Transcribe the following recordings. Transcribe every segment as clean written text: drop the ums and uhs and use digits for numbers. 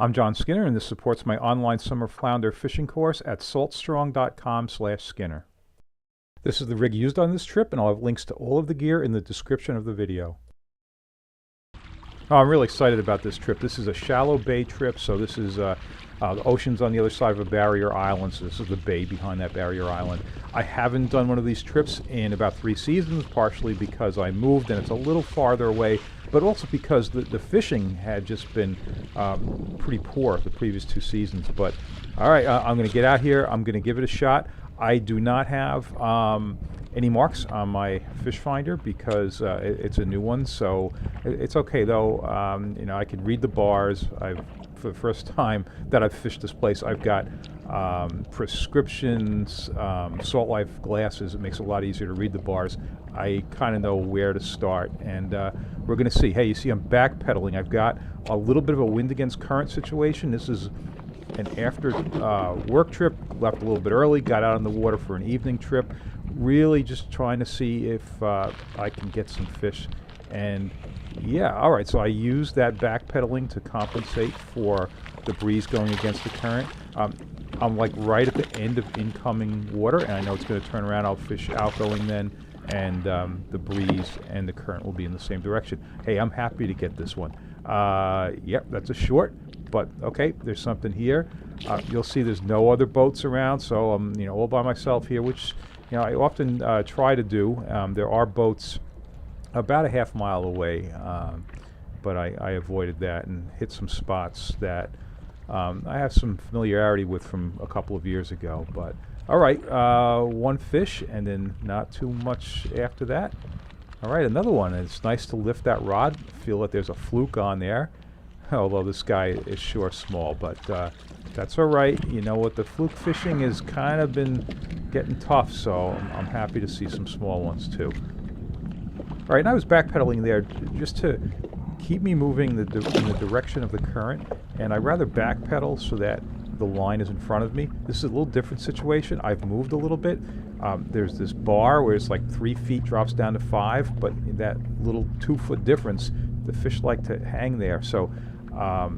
I'm John Skinner, and this supports my online summer flounder fishing course at saltstrong.com/Skinner. This is the rig used on this trip, and I'll have links to all of the gear in the description of the video. Oh, I'm really excited about this trip. This is a shallow bay trip, so this is the ocean's on the other side of a barrier island, so this is the bay behind that barrier island. I haven't done one of these trips in about 3 seasons, partially because I moved and it's a little farther away, but also because the fishing had just been pretty poor the previous 2 seasons. But all right, I'm going to get out here. I'm going to give it a shot. I do not have any marks on my fish finder because it's a new one, so it's okay though. You know, I can read the bars. For the first time that I've fished this place, I've got prescriptions, Salt Life glasses. It makes it a lot easier to read the bars. I kind of know where to start, and we're going to see. Hey, you see I'm backpedaling. I've got a little bit of a wind against current situation. This is an after work trip, left a little bit early, got out on the water for an evening trip, really just trying to see if I can get some fish. And yeah, all right, so I used that backpedaling to compensate for the breeze going against the current. I'm like right at the end of incoming water, and I know it's going to turn around. I'll fish outgoing then, and the breeze and the current will be in the same direction. Hey, I'm happy to get this one. Yep, that's a short, but okay, there's something here. You'll see there's no other boats around, so I'm all by myself here, which I often try to do. There are boats about a half mile away, but I avoided that and hit some spots that I have some familiarity with from a couple of years ago. But all right, one fish and then not too much after that. All right, another one. It's nice to lift that rod, feel that there's a fluke on there, although this guy is sure small, but that's all right. You know what, the fluke fishing has kind of been getting tough, so I'm happy to see some small ones too. All right, and I was backpedaling there just to keep me moving in the direction of the current, and I'd rather backpedal so that the line is in front of me. This is a little different situation. I've moved a little bit. There's this bar where it's like 3 feet drops down to 5, but that little 2-foot difference, the fish like to hang there. So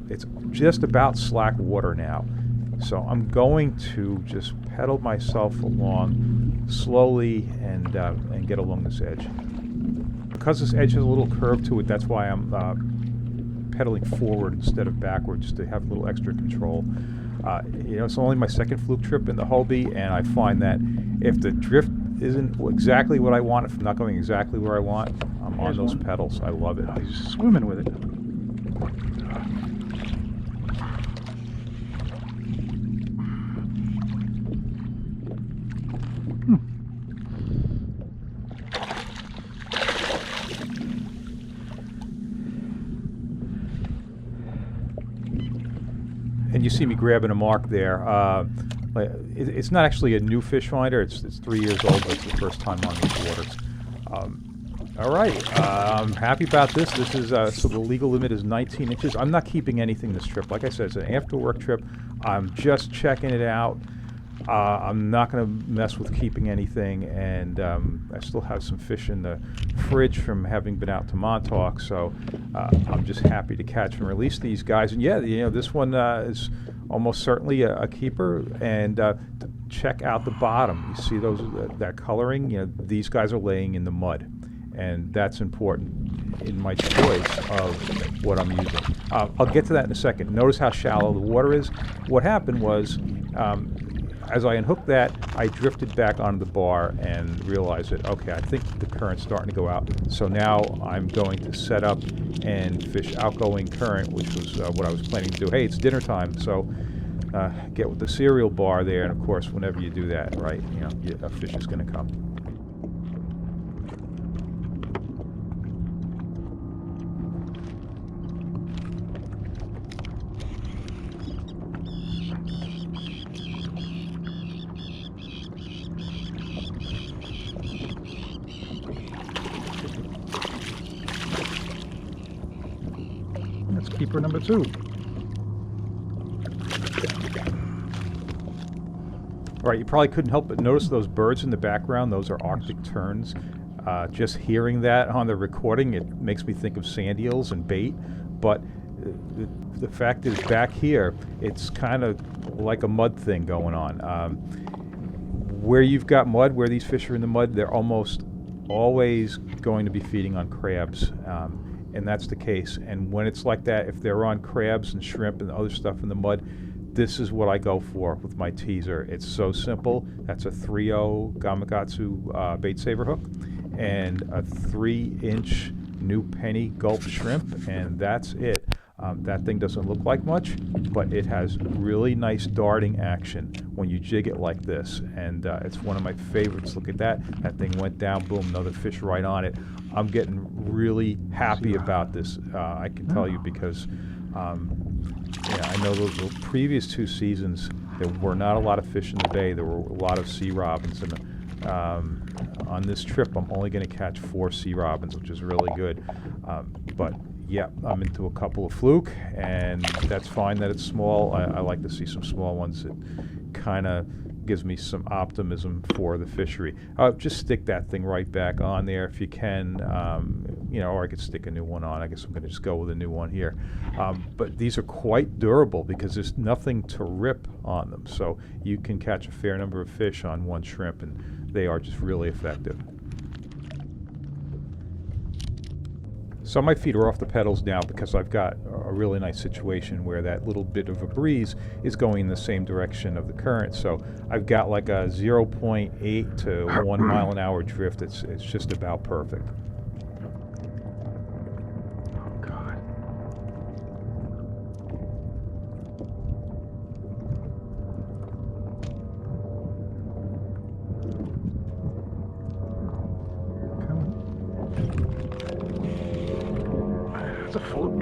it's just about slack water now. So I'm going to just pedal myself along slowly and get along this edge. Because this edge has a little curve to it, that's why I'm pedaling forward instead of backward, just to have a little extra control. It's only my second fluke trip in the Hobie, and I find that if the drift isn't exactly what I want, if I'm not going exactly where I want, I'm on those pedals. I love it. Oh, he's swimming with it. And you see me grabbing a mark there. It's not actually a new fish finder. It's 3 years old, but it's the first time on these waters. All right, I'm happy about this. This is so the legal limit is 19 inches. I'm not keeping anything this trip. Like I said, it's an after work trip. I'm just checking it out. I'm not going to mess with keeping anything, and I still have some fish in the fridge from having been out to Montauk, so I'm just happy to catch and release these guys. And yeah, this one is almost certainly a keeper. And check out the bottom. You see those that coloring? These guys are laying in the mud, and that's important in my choice of what I'm using. I'll get to that in a second. Notice how shallow the water is. What happened was, as I unhooked that, I drifted back onto the bar and realized that, okay, I think the current's starting to go out. So now I'm going to set up and fish outgoing current, which was what I was planning to do. Hey, it's dinner time, so get with the cereal bar there. And of course, whenever you do that, right, a fish is going to come. Keeper number 2. All right, you probably couldn't help but notice those birds in the background. Those are Arctic terns. Just hearing that on the recording, it makes me think of sand eels and bait, but the fact is, back here, it's kind of like a mud thing going on. Where you've got mud, where these fish are in the mud, they're almost always going to be feeding on crabs, and that's the case. And when it's like that, if they're on crabs and shrimp and other stuff in the mud, this is what I go for with my teaser. It's so simple. That's a 3/0 Gamakatsu bait saver hook and a 3-inch new penny gulp shrimp, and that's it. That thing doesn't look like much, but it has really nice darting action when you jig it like this, and it's one of my favorites. Look at that. That thing went down, boom, another fish right on it. I'm getting really happy about this, I can tell you, because yeah, I know the previous 2 seasons, there were not a lot of fish in the bay. There were a lot of sea robins, and on this trip, I'm only going to catch 4 sea robins, which is really good. But yeah, I'm into a couple of fluke, and that's fine that it's small. I like to see some small ones. It kind of gives me some optimism for the fishery. Just stick that thing right back on there if you can, you know, or I could stick a new one on. I guess I'm going to just go with a new one here. But these are quite durable because there's nothing to rip on them. So you can catch a fair number of fish on one shrimp, and they are just really effective. So my feet are off the pedals now because I've got a really nice situation where that little bit of a breeze is going in the same direction of the current. So I've got like a 0.8 to 1 mile an hour drift. It's just about perfect. Oh God. Come on. It's a fluke.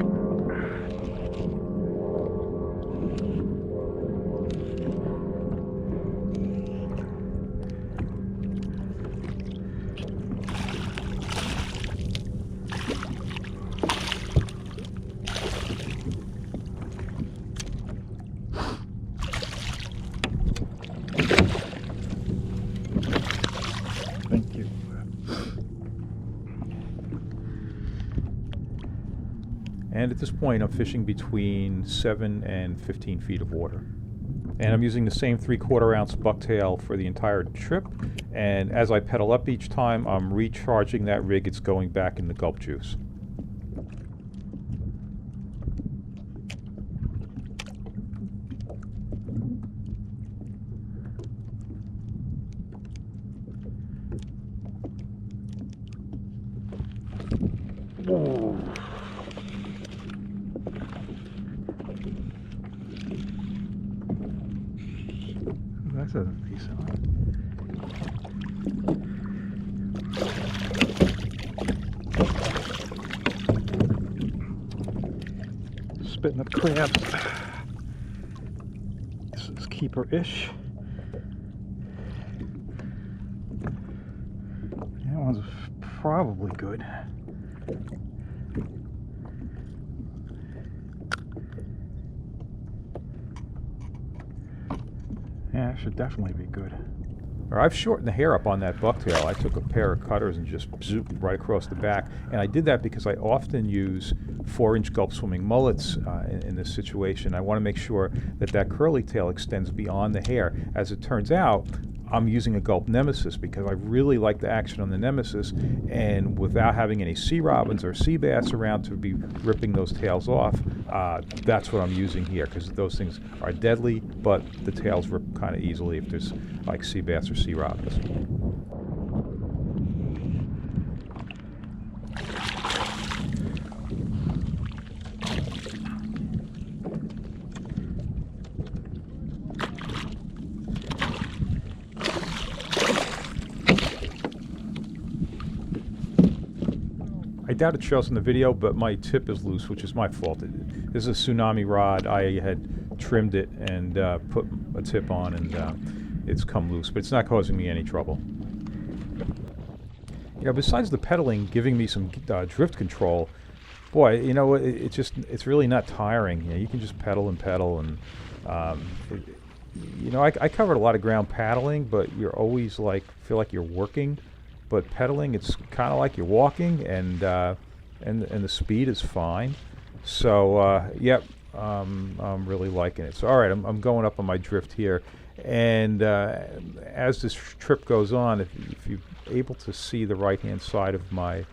Thank you. And at this point, I'm fishing between 7 and 15 feet of water. And I'm using the same 3/4 ounce bucktail for the entire trip. And as I pedal up each time, I'm recharging that rig. It's going back in the gulp juice. Whoa. That's a decent one. Spitting up crabs. This is keeper-ish. That one's probably good. Yeah, it should definitely be good. I've shortened the hair up on that bucktail. I took a pair of cutters and just zooped right across the back. And I did that because I often use 4-inch gulp swimming mullets in this situation. I want to make sure that that curly tail extends beyond the hair. As it turns out, I'm using a gulp nemesis because I really like the action on the nemesis, and without having any sea robins or sea bass around to be ripping those tails off, that's what I'm using here, because those things are deadly, but the tails rip kind of easily if there's like sea bass or sea robins. I doubt it shows in the video, but my tip is loose, which is my fault. This is a tsunami rod. I had trimmed it and put a tip on, and it's come loose, but it's not causing me any trouble. You know, besides the pedaling giving me some drift control, boy, you know, it's really not tiring. You know, you can just pedal and pedal, and you know, I covered a lot of ground paddling, but you're always like feel like you're working. But pedaling, it's kind of like you're walking, and the speed is fine. So, yep, I'm really liking it. So, all right, I'm going up on my drift here. And as this trip goes on, if you're able to see the right-hand side of my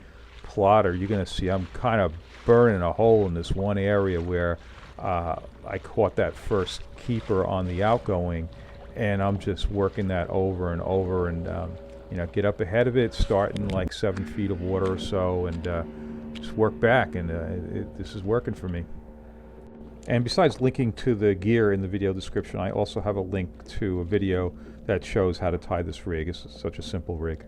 plotter, you're going to see I'm kind of burning a hole in this one area where I caught that first keeper on the outgoing, and I'm just working that over and over, and get up ahead of it, start in like 7 feet of water or so, and just work back, and this is working for me. And besides linking to the gear in the video description, I also have a link to a video that shows how to tie this rig. It's such a simple rig.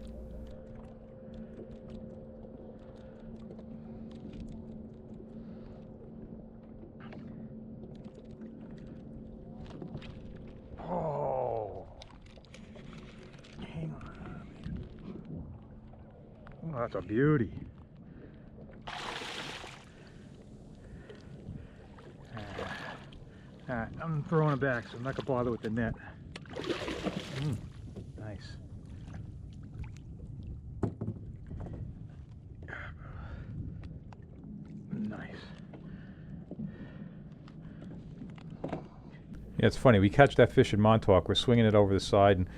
Oh, hang on. Oh, that's a beauty. Alright, I'm throwing it back, so I'm not gonna bother with the net. Nice. Nice. Yeah, it's funny. We catch that fish in Montauk. We're swinging it over the side and,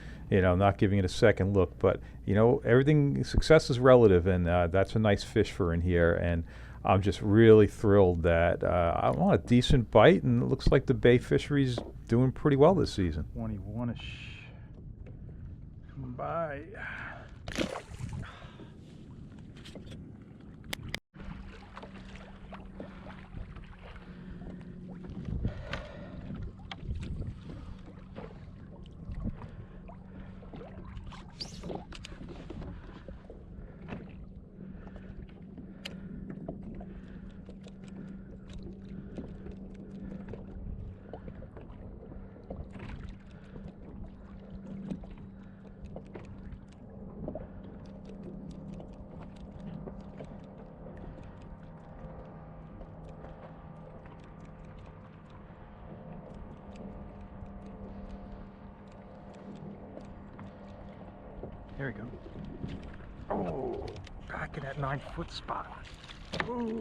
not giving it a second look. But, everything, success is relative, and that's a nice fish for in here. And I'm just really thrilled that I want a decent bite, and it looks like the bay fishery's doing pretty well this season. 21-ish. Bye. There we go. Oh, back in that 9-foot spot. Ooh.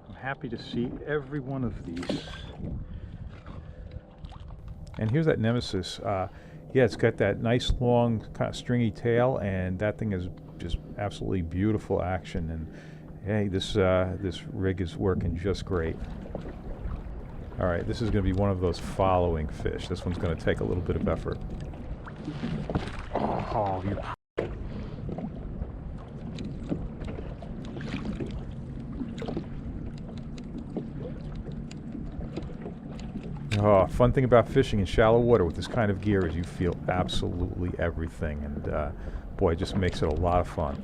I'm happy to see every one of these. And here's that Nemesis. Yeah, it's got that nice long kind of stringy tail, and that thing is just absolutely beautiful action. And hey, this rig is working just great. All right, this is going to be one of those following fish. This one's going to take a little bit of effort. Oh, you. Oh, fun thing about fishing in shallow water with this kind of gear is you feel absolutely everything, and boy, it just makes it a lot of fun.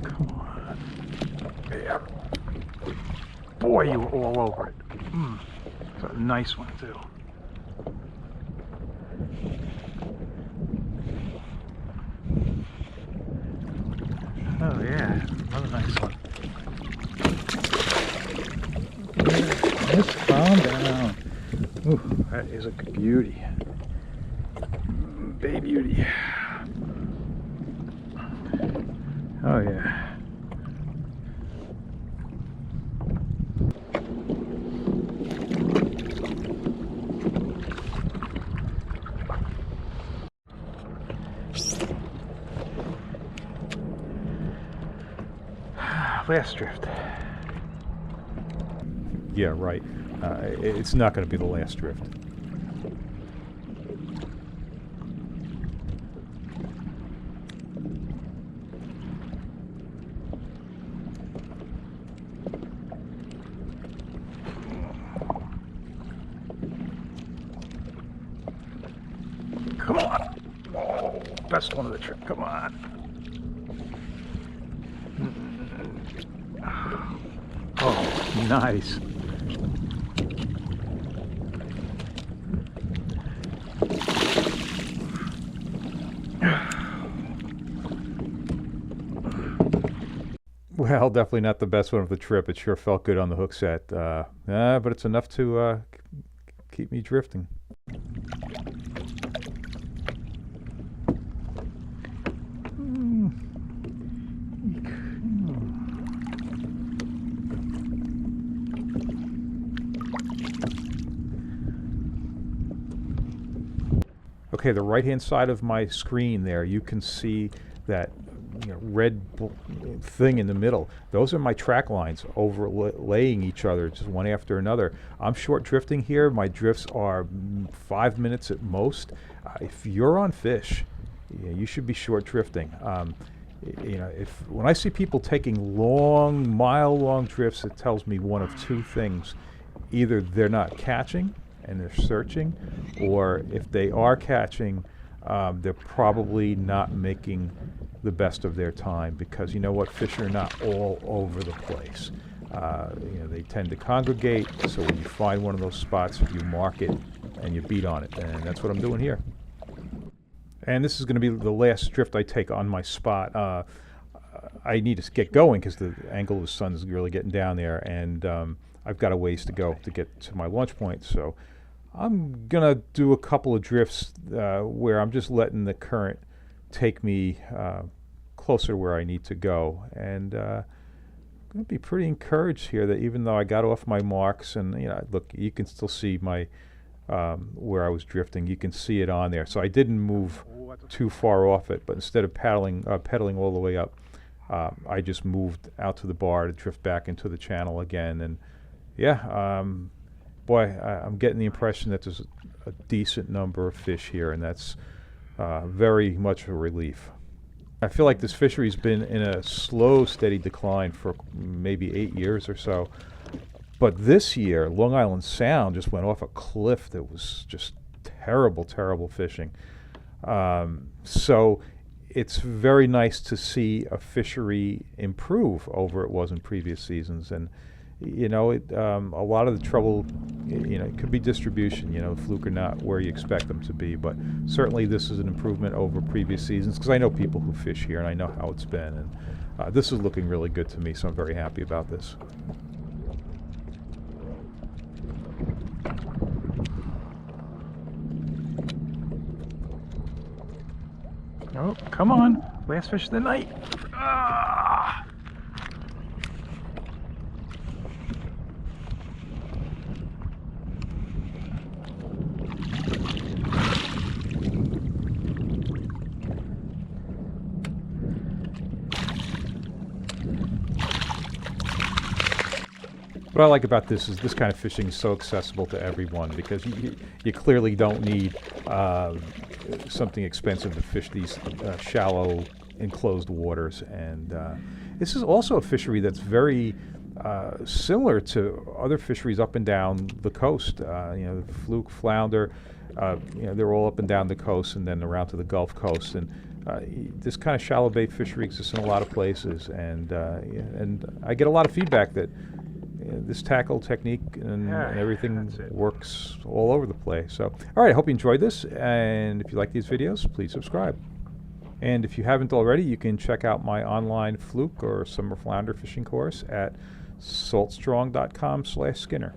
Come on. Yeah. Boy, you were all over it. It's a nice one, too. Oh yeah, another nice one. Let's calm down. Ooh, that is a beauty. Bay beauty. Oh yeah. Last drift. Yeah, right. It's not going to be the last drift. Come on. Oh, best one of the trip. Come on. Oh, nice. Well, definitely not the best one of the trip. It sure felt good on the hook set. But it's enough to keep me drifting. Okay, the right-hand side of my screen there, you can see that red thing in the middle. Those are my track lines overlaying each other, just one after another. I'm short drifting here. My drifts are 5 minutes at most. If you're on fish, you should be short drifting. When I see people taking long, mile-long drifts, it tells me one of two things. Either they're not catching and they're searching, or if they are catching, they're probably not making the best of their time, because you know what, fish are not all over the place. They tend to congregate, so when you find one of those spots, you mark it and you beat on it, and that's what I'm doing here. And this is going to be the last drift I take on my spot. I need to get going because the angle of the sun is really getting down there, and I've got a ways to go to get to my launch point. So I'm going to do a couple of drifts where I'm just letting the current take me closer to where I need to go. And I'm going to be pretty encouraged here that even though I got off my marks, and look, you can still see my where I was drifting. You can see it on there. So I didn't move too far off it, but instead of pedaling all the way up, I just moved out to the bar to drift back into the channel again. And yeah, boy, I'm getting the impression that there's a decent number of fish here, and that's very much a relief. I feel like this fishery's been in a slow, steady decline for maybe 8 years or so. But this year, Long Island Sound just went off a cliff that was just terrible, terrible fishing. So it's very nice to see a fishery improve over it was in previous seasons. And a lot of the trouble, it could be distribution. Fluke are not where you expect them to be, but certainly this is an improvement over previous seasons, because I know people who fish here and I know how it's been, and this is looking really good to me, so I'm very happy about this. Oh, come on, last fish of the night. Ah! What I like about this is this kind of fishing is so accessible to everyone, because you clearly don't need something expensive to fish these shallow, enclosed waters. And this is also a fishery that's very similar to other fisheries up and down the coast. Fluke, Flounder, they're all up and down the coast and then around to the Gulf Coast. And this kind of shallow bait fishery exists in a lot of places. And I get a lot of feedback that this tackle technique and everything works all over the place. So, all right, I hope you enjoyed this, and if you like these videos, please subscribe. And if you haven't already, you can check out my online fluke or summer flounder fishing course at saltstrong.com/Skinner.